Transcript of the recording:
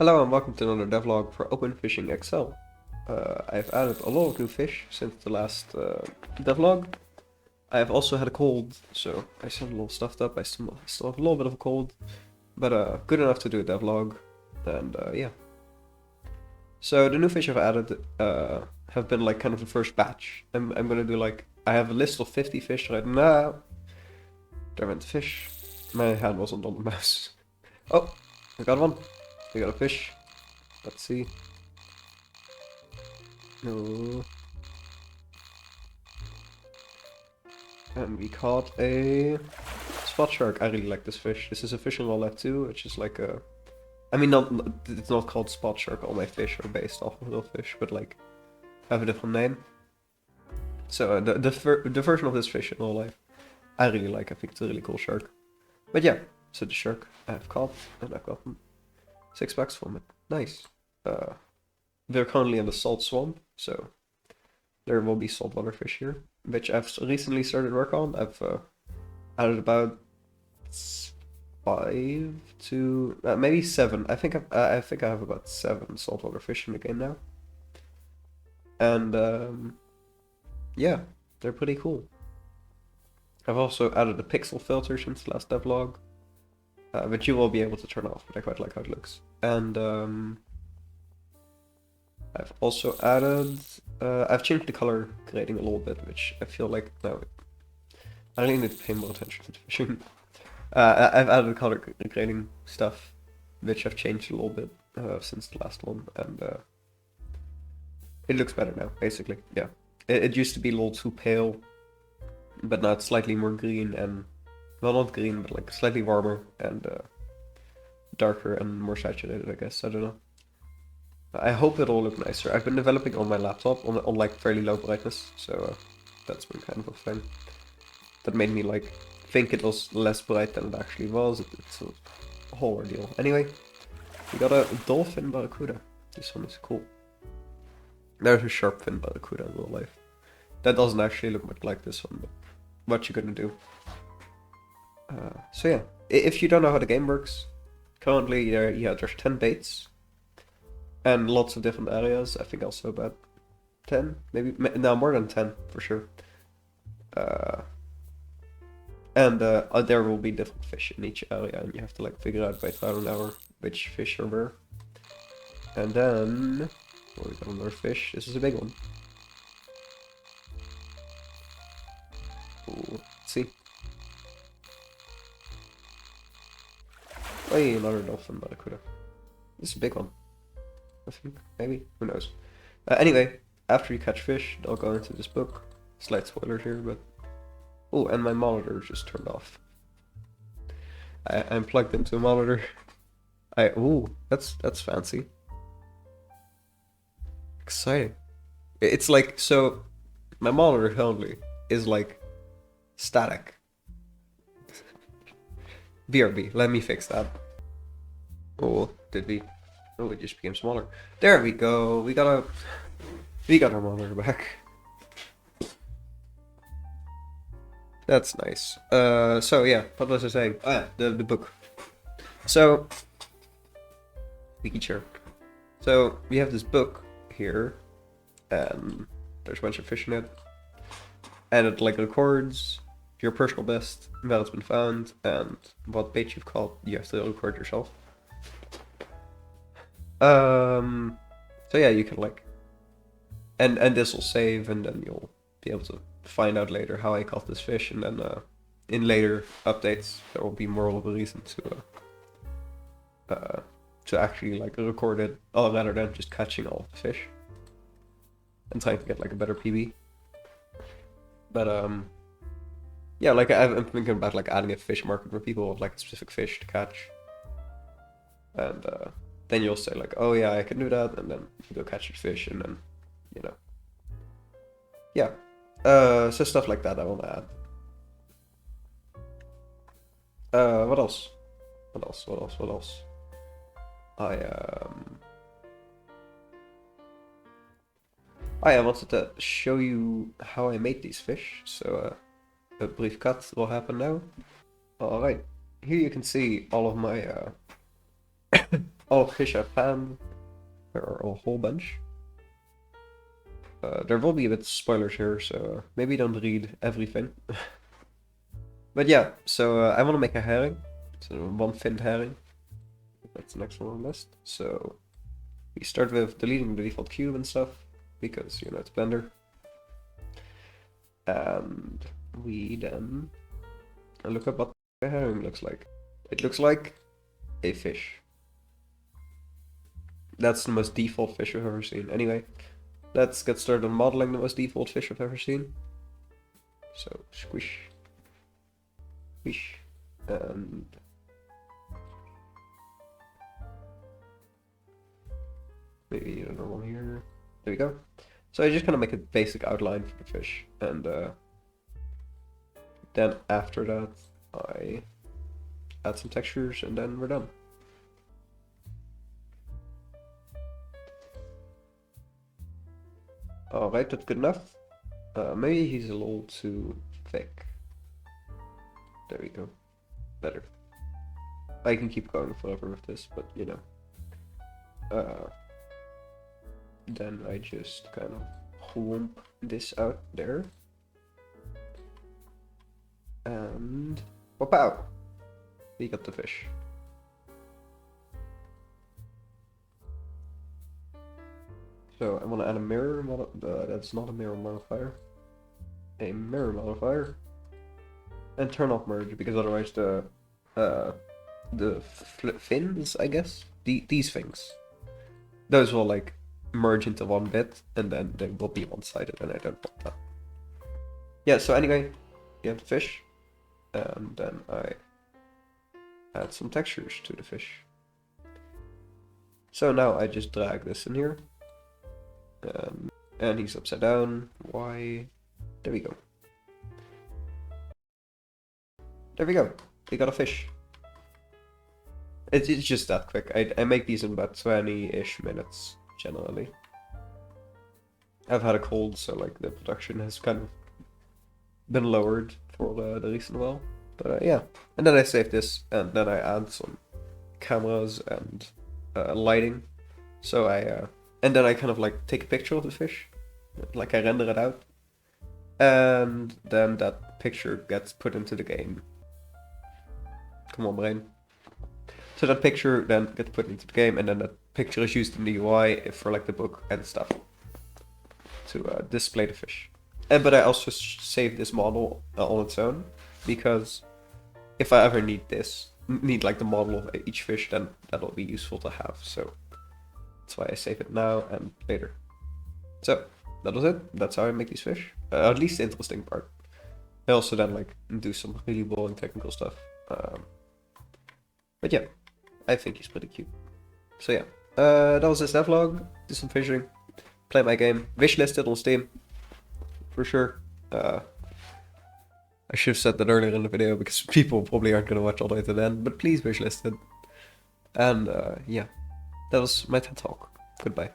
Hello and welcome to another devlog for Open Fishing Excel. I've added a lot of new fish since the last devlog. I've also had a cold, so I sound a little stuffed up. I still have a little bit of a cold, but good enough to do a devlog. And yeah. So the new fish I've added have been like kind of the first batch. I'm gonna do like, I have a list of 50 fish right now. There went the fish. My hand wasn't on the mouse. Oh, I got one. We got a fish. Let's see. No. And we caught a spot shark. I really like this fish. This is a fishing wallet too, which is like a... I mean, it's not called spot shark. All my fish are based off of real fish, but like have a different name. So the version of this fish in real life, I really like. I think it's a really cool shark. But yeah, so the shark I have caught, and I've gotten 6 packs from it. Nice. We're currently in the salt swamp, so there will be saltwater fish here, which I've recently started work on. I've added about 5 to maybe 7. I think I have about 7 saltwater fish in the game now, and yeah, they're pretty cool. I've also added a pixel filter since the last devlog, which you will be able to turn off, but I quite like how it looks. And I've also added, I've changed the color grading a little bit, which I feel like now I really need to pay more attention to the fishing. I've added color grading stuff, which I've changed a little bit since the last one, and it looks better now, basically. Yeah, it used to be a little too pale, but now it's slightly more green and, well, not green, but like slightly warmer and darker and more saturated, I guess. I don't know. I hope it'll look nicer. I've been developing on my laptop on like fairly low brightness, so that's been kind of a thing. That made me like think it was less bright than it actually was. It's a whole ordeal. Anyway, we got a dolphin barracuda. This one is cool. There's a sharp fin barracuda in real life. That doesn't actually look much like this one, but what you gonna do? So yeah, if you don't know how the game works, currently there's 10 baits. And lots of different areas. I think also about 10, maybe, no, more than 10 for sure. And there will be different fish in each area, and you have to like figure out by trial and error which fish are where. And then, oh, we got another fish. This is a big one. Ooh, let's see. Oh, yeah, another dolphin barracuda. This is a big one. I think, maybe, who knows. Anyway, after you catch fish, they'll go into this book. Slight spoilers here, but... Oh, and my monitor just turned off. I'm plugged into a monitor. Ooh, that's fancy. Exciting. It's like, so, my monitor currently is like static. BRB, let me fix that. Oh, did we? Oh, it just became smaller. There we go. We got our monitor back. That's nice. So yeah, what was I saying? Oh yeah, the book. So, Wiki chair. So we have this book here, and there's a bunch of fish in it, and it like records your personal best, where it's been found, and what bait you've caught. You have to record yourself. So yeah, you can like, and this will save, and then you'll be able to find out later how I caught this fish, and then in later updates there will be more of a reason to actually like record it, rather than just catching all the fish and trying to get like a better PB. But yeah, like I'm thinking about like adding a fish market where people want like a specific fish to catch, and then you'll say like, oh yeah, I can do that, and then you go catch your fish, and then, you know. Yeah. So stuff like that I want to add. What else? What else? I wanted to show you how I made these fish, so a brief cut will happen now. Alright, here you can see all of my all fish I found. There are a whole bunch. There will be a bit of spoilers here, so maybe don't read everything. But yeah, so I want to make a herring. So one finned herring. That's the next one on the list. So we start with deleting the default cube and stuff, because, you know, it's Blender. And we then look up what a herring looks like. It looks like a fish. That's the most default fish I've ever seen. Anyway, let's get started on modeling the most default fish I've ever seen. So, squish. Squish. And maybe another one here. There we go. So I just kind of make a basic outline for the fish. And then after that, I add some textures and then we're done. Alright, that's good enough. Maybe he's a little too thick. There we go. Better. I can keep going forever with this, but you know. Then I just kind of clump this out there. And wow! We got the fish. So I want to add a mirror that's not a mirror modifier. A mirror modifier. And turn off merge, because otherwise the fins, I guess, these things, those will like merge into one bit, and then they will be one-sided, and I don't want that. Yeah, so anyway, you have the fish, and then I add some textures to the fish. So now I just drag this in here. And he's upside down. Why? There we go. There we go. We got a fish. It's just that quick. I make these in about 20-ish minutes, generally. I've had a cold, so like the production has kind of been lowered for the recent while. But yeah. And then I save this, and then I add some cameras and lighting. So and then I kind of like take a picture of the fish, like I render it out, and then that picture gets put into the game. Come on, brain. So that picture then gets put into the game, and then that picture is used in the UI for like the book and stuff to display the fish. But I also save this model on its own, because if I ever need like the model of each fish, then that'll be useful to have. So that's why I save it now and later. So that was it. That's how I make these fish. At least the interesting part. I also then like do some really boring technical stuff. But yeah, I think he's pretty cute. So yeah, that was this devlog. Do some fishing, play my game, wishlisted on Steam, for sure. I should have said that earlier in the video, because people probably aren't gonna watch all the way to the end. But please wishlist it. And yeah. That was my TED Talk. Goodbye.